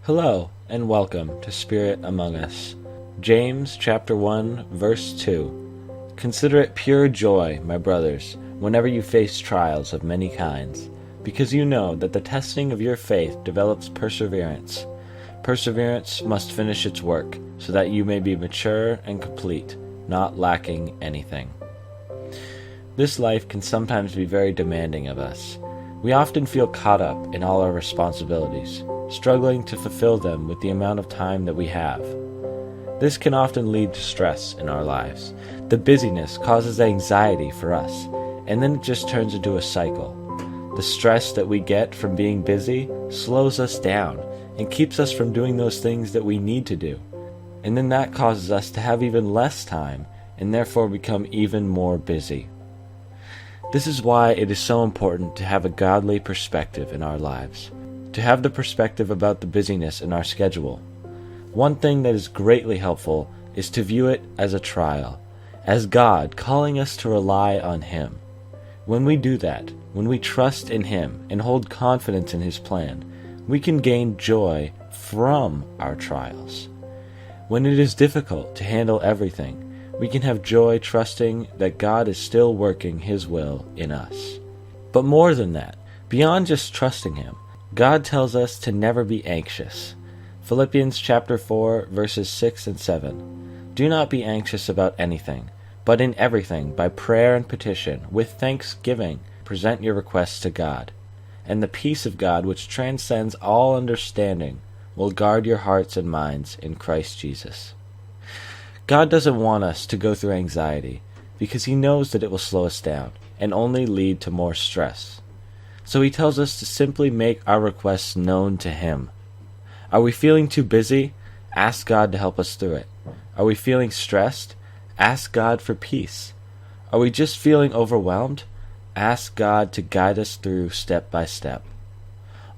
Hello, and welcome to Spirit Among Us. James chapter 1, verse 2. Consider it pure joy, my brothers, whenever you face trials of many kinds, because you know that the testing of your faith develops perseverance. Perseverance must finish its work, so that you may be mature and complete, not lacking anything. This life can sometimes be very demanding of us. We often feel caught up in all our responsibilities, struggling to fulfill them with the amount of time that we have. This can often lead to stress in our lives. The busyness causes anxiety for us, and then it just turns into a cycle. The stress that we get from being busy slows us down and keeps us from doing those things that we need to do. And then that causes us to have even less time and therefore become even more busy. This is why it is so important to have a godly perspective in our lives, to have the perspective about the busyness in our schedule. One thing that is greatly helpful is to view it as a trial, as God calling us to rely on Him. When we do that, when we trust in Him and hold confidence in His plan, we can gain joy from our trials. When it is difficult to handle everything, we can have joy trusting that God is still working His will in us. But more than that, beyond just trusting Him, God tells us to never be anxious. Philippians chapter 4, verses 6 and 7. Do not be anxious about anything, but in everything, by prayer and petition, with thanksgiving, present your requests to God. And the peace of God, which transcends all understanding, will guard your hearts and minds in Christ Jesus. God doesn't want us to go through anxiety, because He knows that it will slow us down and only lead to more stress. So He tells us to simply make our requests known to Him. Are we feeling too busy? Ask God to help us through it. Are we feeling stressed? Ask God for peace. Are we just feeling overwhelmed? Ask God to guide us through step by step.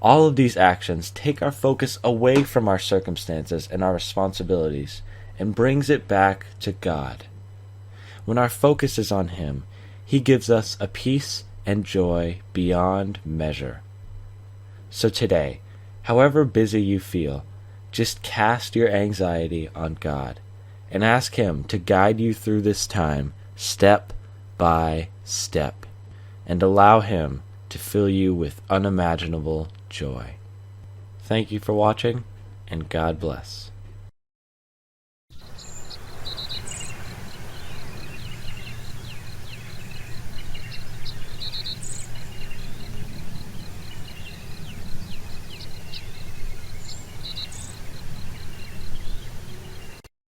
All of these actions take our focus away from our circumstances and our responsibilities and brings it back to God. When our focus is on Him, He gives us a peace and joy beyond measure. So today, however busy you feel, just cast your anxiety on God and ask Him to guide you through this time step by step and allow Him to fill you with unimaginable joy. Thank you for watching, and God bless.